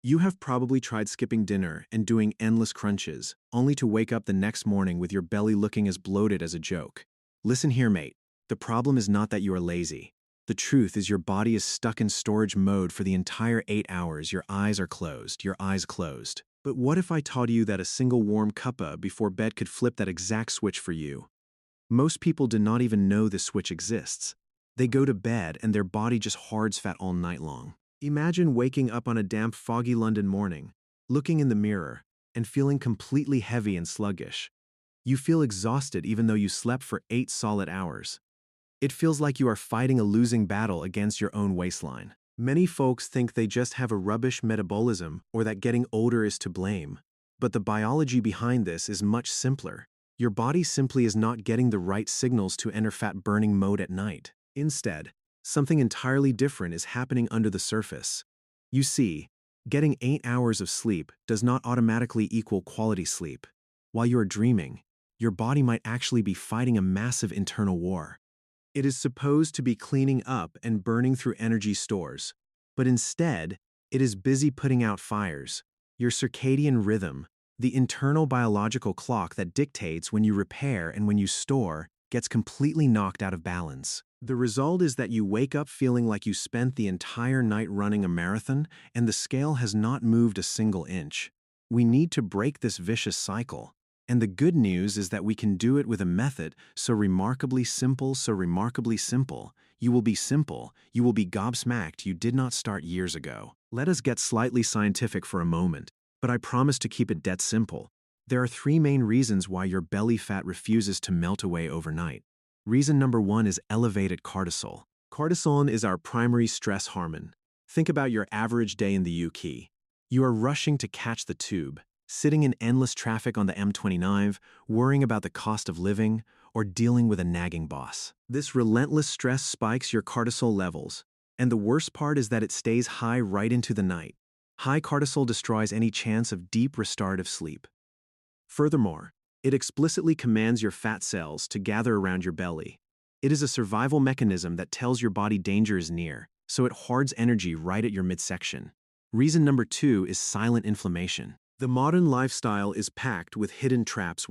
You have probably tried skipping dinner and doing endless crunches, only to wake up the next morning with your belly looking as bloated as a joke. Listen here, mate. The problem is not that you are lazy. The truth is your body is stuck in storage mode for the entire 8 hours. Your eyes are closed, your eyes closed. But what if I taught you that a single warm cuppa before bed could flip that exact switch for you? Most people do not even know this switch exists. They go to bed and their body just hoards fat all night long. Imagine waking up on a damp, foggy London morning, looking in the mirror, and feeling completely heavy and sluggish. You feel exhausted even though you slept for 8 solid hours. It feels like you are fighting a losing battle against your own waistline. Many folks think they just have a rubbish metabolism or that getting older is to blame. But the biology behind this is much simpler. Your body simply is not getting the right signals to enter fat-burning mode at night. Instead, something entirely different is happening under the surface. You see, getting 8 hours of sleep does not automatically equal quality sleep. While you are dreaming, your body might actually be fighting a massive internal war. It is supposed to be cleaning up and burning through energy stores, but instead, it is busy putting out fires. Your circadian rhythm, the internal biological clock that dictates when you repair and when you store, gets completely knocked out of balance. The result is that you wake up feeling like you spent the entire night running a marathon and the scale has not moved a single inch. We need to break this vicious cycle. And the good news is that we can do it with a method so remarkably simple, you will be gobsmacked you did not start years ago. Let us get slightly scientific for a moment, but I promise to keep it dead simple. There are 3 main reasons why your belly fat refuses to melt away overnight. Reason number 1 is elevated cortisol. Cortisol is our primary stress hormone. Think about your average day in the UK. You are rushing to catch the tube, sitting in endless traffic on the M29, worrying about the cost of living, or dealing with a nagging boss. This relentless stress spikes your cortisol levels, and the worst part is that it stays high right into the night. High cortisol destroys any chance of deep restorative sleep. Furthermore, it explicitly commands your fat cells to gather around your belly. It is a survival mechanism that tells your body danger is near, so it hoards energy right at your midsection. Reason number 2 is silent inflammation. The modern lifestyle is packed with hidden traps.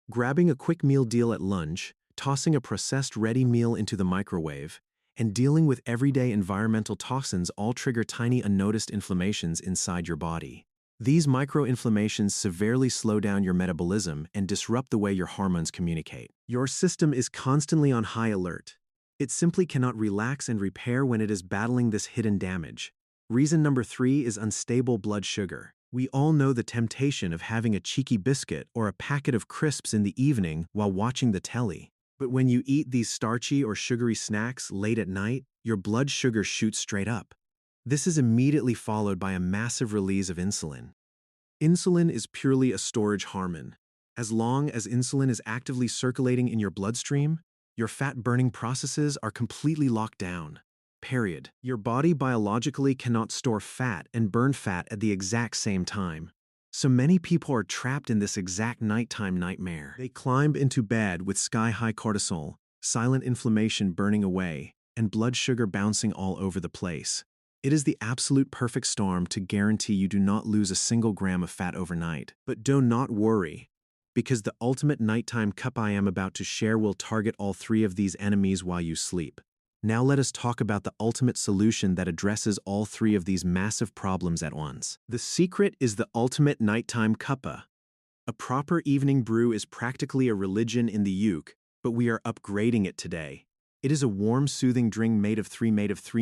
Grabbing a quick meal deal at lunch, tossing a processed ready meal into the microwave, and dealing with everyday environmental toxins all trigger tiny unnoticed inflammations inside your body. These micro-inflammations severely slow down your metabolism and disrupt the way your hormones communicate. Your system is constantly on high alert. It simply cannot relax and repair when it is battling this hidden damage. Reason number 3 is unstable blood sugar. We all know the temptation of having a cheeky biscuit or a packet of crisps in the evening while watching the telly. But when you eat these starchy or sugary snacks late at night, your blood sugar shoots straight up. This is immediately followed by a massive release of insulin. Insulin is purely a storage hormone. As long as insulin is actively circulating in your bloodstream, your fat-burning processes are completely locked down. Period. Your body biologically cannot store fat and burn fat at the exact same time. So many people are trapped in this exact nighttime nightmare. They climb into bed with sky-high cortisol, silent inflammation burning away, and blood sugar bouncing all over the place. It is the absolute perfect storm to guarantee you do not lose a single gram of fat overnight. But do not worry, because the ultimate nighttime cuppa I am about to share will target all 3 of these enemies while you sleep. Now let us talk about the ultimate solution that addresses all 3 of these massive problems at once. The secret is the ultimate nighttime cuppa. A proper evening brew is practically a religion in the UK, but we are upgrading it today. It is a warm, soothing drink made of three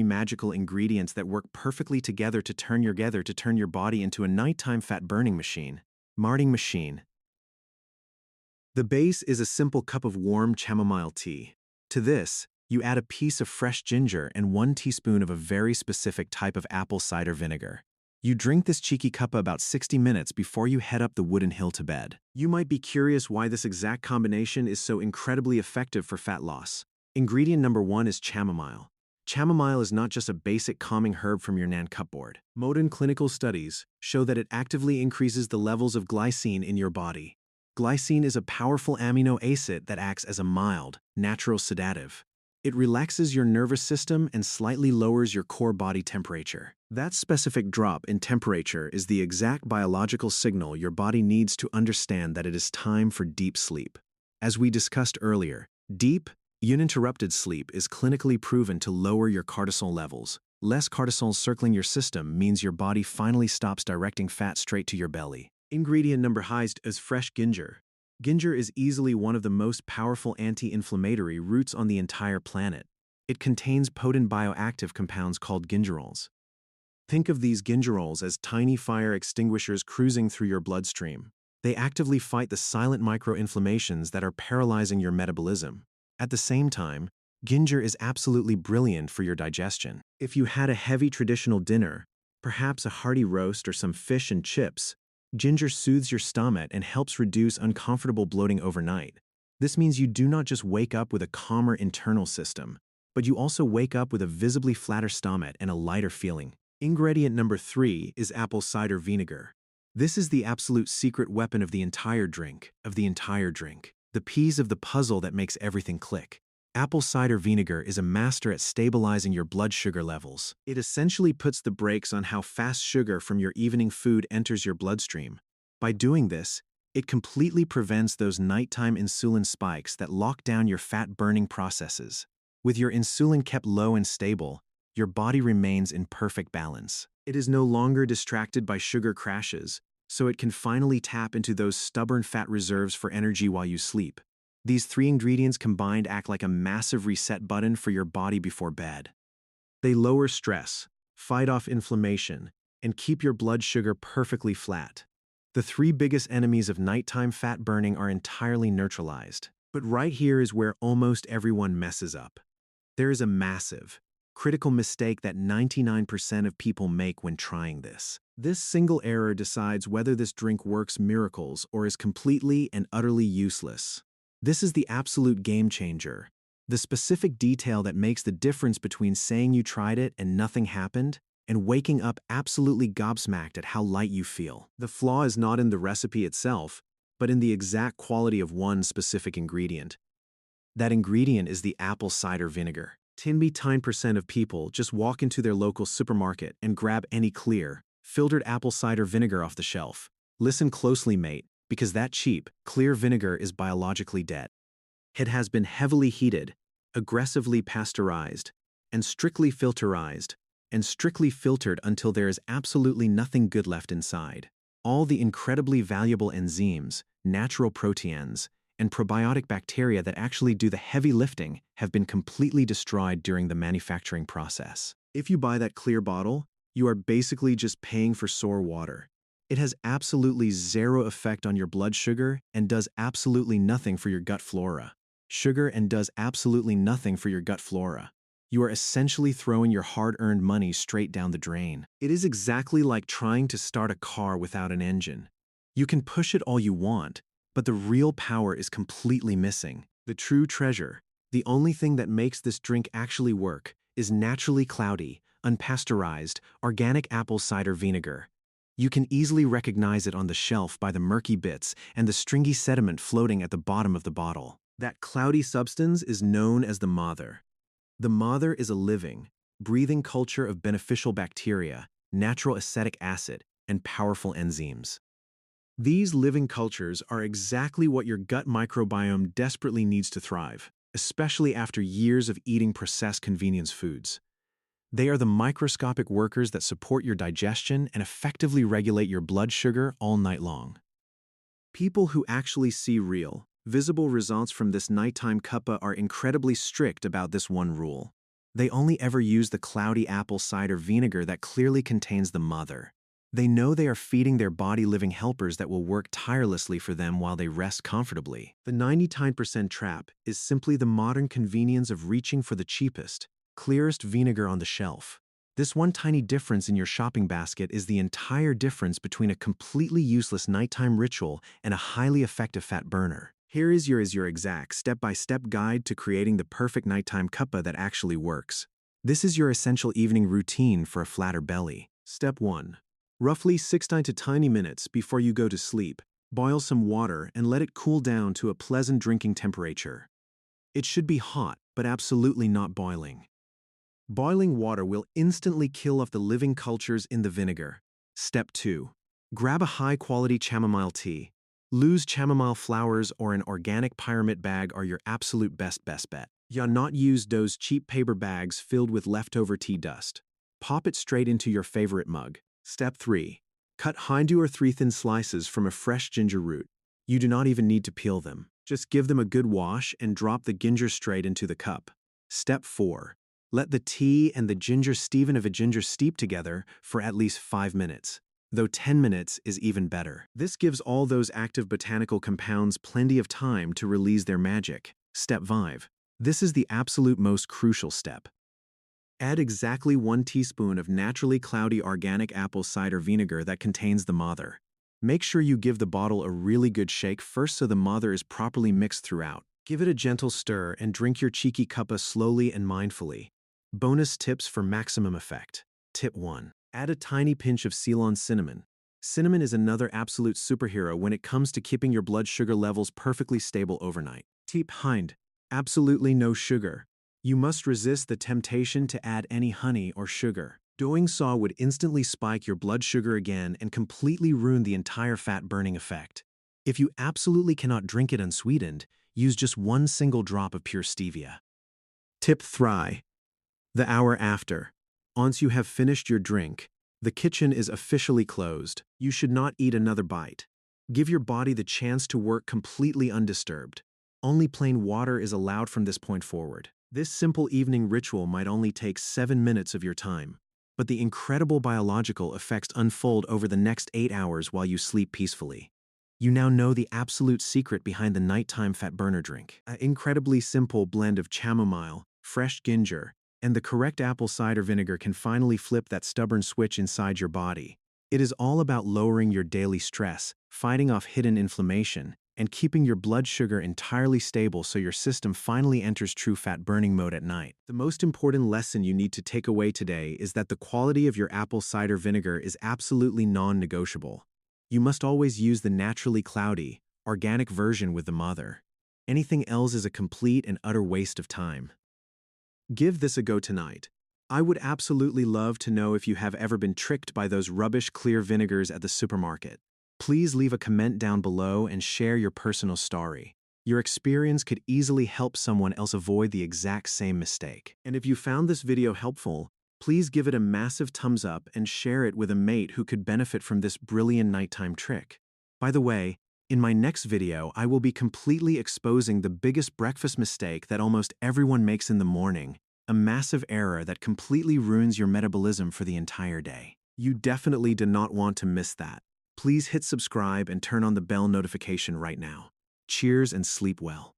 magical ingredients that work perfectly together to turn your body into a nighttime fat-burning machine. Marting machine. The base is a simple cup of warm chamomile tea. To this, you add a piece of fresh ginger and 1 teaspoon of a very specific type of apple cider vinegar. You drink this cheeky cuppa about 60 minutes before you head up the wooden hill to bed. You might be curious why this exact combination is so incredibly effective for fat loss. Ingredient number 1 is chamomile. Chamomile is not just a basic calming herb from your nan cupboard. Modern clinical studies show that it actively increases the levels of glycine in your body. Glycine is a powerful amino acid that acts as a mild, natural sedative. It relaxes your nervous system and slightly lowers your core body temperature. That specific drop in temperature is the exact biological signal your body needs to understand that it is time for deep sleep. As we discussed earlier, deep, uninterrupted sleep is clinically proven to lower your cortisol levels. Less cortisol circling your system means your body finally stops directing fat straight to your belly. Ingredient number highest is fresh ginger. Ginger is easily one of the most powerful anti-inflammatory roots on the entire planet. It contains potent bioactive compounds called gingerols. Think of these gingerols as tiny fire extinguishers cruising through your bloodstream. They actively fight the silent microinflammations that are paralyzing your metabolism. At the same time, ginger is absolutely brilliant for your digestion. If you had a heavy traditional dinner, perhaps a hearty roast or some fish and chips, ginger soothes your stomach and helps reduce uncomfortable bloating overnight. This means you do not just wake up with a calmer internal system, but you also wake up with a visibly flatter stomach and a lighter feeling. Ingredient number 3 is apple cider vinegar. This is the absolute secret weapon of the entire drink, the piece of the puzzle that makes everything click. Apple cider vinegar is a master at stabilizing your blood sugar levels. It essentially puts the brakes on how fast sugar from your evening food enters your bloodstream. By doing this, it completely prevents those nighttime insulin spikes that lock down your fat-burning processes. With your insulin kept low and stable, your body remains in perfect balance. It is no longer distracted by sugar crashes, so it can finally tap into those stubborn fat reserves for energy while you sleep. These 3 ingredients combined act like a massive reset button for your body before bed. They lower stress, fight off inflammation, and keep your blood sugar perfectly flat. The 3 biggest enemies of nighttime fat burning are entirely neutralized. But right here is where almost everyone messes up. There is a massive, critical mistake that 99% of people make when trying this. This single error decides whether this drink works miracles or is completely and utterly useless. This is the absolute game changer, the specific detail that makes the difference between saying you tried it and nothing happened, and waking up absolutely gobsmacked at how light you feel. The flaw is not in the recipe itself, but in the exact quality of one specific ingredient. That ingredient is the apple cider vinegar. 99% of people just walk into their local supermarket and grab any clear, filtered apple cider vinegar off the shelf. Listen closely, mate, because that cheap, clear vinegar is biologically dead. It has been heavily heated, aggressively pasteurized, and strictly filtered until there is absolutely nothing good left inside. All the incredibly valuable enzymes, natural proteins, and probiotic bacteria that actually do the heavy lifting have been completely destroyed during the manufacturing process. If you buy that clear bottle, you are basically just paying for sour water. It has absolutely zero effect on your blood sugar and does absolutely nothing for your gut flora. You are essentially throwing your hard-earned money straight down the drain. It is exactly like trying to start a car without an engine. You can push it all you want, but the real power is completely missing. The true treasure, the only thing that makes this drink actually work, is naturally cloudy, unpasteurized, organic apple cider vinegar. You can easily recognize it on the shelf by the murky bits and the stringy sediment floating at the bottom of the bottle. That cloudy substance is known as the mother. The mother is a living, breathing culture of beneficial bacteria, natural acetic acid, and powerful enzymes. These living cultures are exactly what your gut microbiome desperately needs to thrive, especially after years of eating processed convenience foods. They are the microscopic workers that support your digestion and effectively regulate your blood sugar all night long. People who actually see real, visible results from this nighttime cuppa are incredibly strict about this one rule. They only ever use the cloudy apple cider vinegar that clearly contains the mother. They know they are feeding their body living helpers that will work tirelessly for them while they rest comfortably. The 99% trap is simply the modern convenience of reaching for the cheapest, clearest vinegar on the shelf. This one tiny difference in your shopping basket is the entire difference between a completely useless nighttime ritual and a highly effective fat burner. Here is your exact step-by-step guide to creating the perfect nighttime cuppa that actually works. This is your essential evening routine for a flatter belly. Step 1. Roughly 6 to 20 minutes before you go to sleep, boil some water and let it cool down to a pleasant drinking temperature. It should be hot, but absolutely not boiling. Boiling water will instantly kill off the living cultures in the vinegar. Step 2. Grab a high-quality chamomile tea. Loose chamomile flowers or an organic pyramid bag are your absolute best bet. Ya not use those cheap paper bags filled with leftover tea dust. Pop it straight into your favorite mug. Step 3. Cut hindu or 3 thin slices from a fresh ginger root. You do not even need to peel them. Just give them a good wash and drop the ginger straight into the cup. Step 4. Let the tea and the ginger steep together for at least 5 minutes. Though 10 minutes is even better. This gives all those active botanical compounds plenty of time to release their magic. Step 5. This is the absolute most crucial step. Add exactly 1 teaspoon of naturally cloudy organic apple cider vinegar that contains the mother. Make sure you give the bottle a really good shake first so the mother is properly mixed throughout. Give it a gentle stir and drink your cheeky cuppa slowly and mindfully. Bonus tips for maximum effect. Tip 1. Add a tiny pinch of Ceylon cinnamon. Cinnamon is another absolute superhero when it comes to keeping your blood sugar levels perfectly stable overnight. Tip hind. Absolutely no sugar. You must resist the temptation to add any honey or sugar. Doing so would instantly spike your blood sugar again and completely ruin the entire fat-burning effect. If you absolutely cannot drink it unsweetened, use just 1 single drop of pure stevia. Tip 3. The hour after. Once you have finished your drink, the kitchen is officially closed. You should not eat another bite. Give your body the chance to work completely undisturbed. Only plain water is allowed from this point forward. This simple evening ritual might only take 7 minutes of your time, but the incredible biological effects unfold over the next 8 hours while you sleep peacefully. You now know the absolute secret behind the nighttime fat burner drink. An incredibly simple blend of chamomile, fresh ginger, and the correct apple cider vinegar can finally flip that stubborn switch inside your body. It is all about lowering your daily stress, fighting off hidden inflammation, and keeping your blood sugar entirely stable so your system finally enters true fat-burning mode at night. The most important lesson you need to take away today is that the quality of your apple cider vinegar is absolutely non-negotiable. You must always use the naturally cloudy, organic version with the mother. Anything else is a complete and utter waste of time. Give this a go tonight. I would absolutely love to know if you have ever been tricked by those rubbish clear vinegars at the supermarket. Please leave a comment down below and share your personal story. Your experience could easily help someone else avoid the exact same mistake. And if you found this video helpful, please give it a massive thumbs up and share it with a mate who could benefit from this brilliant nighttime trick. By the way, in my next video, I will be completely exposing the biggest breakfast mistake that almost everyone makes in the morning, a massive error that completely ruins your metabolism for the entire day. You definitely do not want to miss that. Please hit subscribe and turn on the bell notification right now. Cheers and sleep well.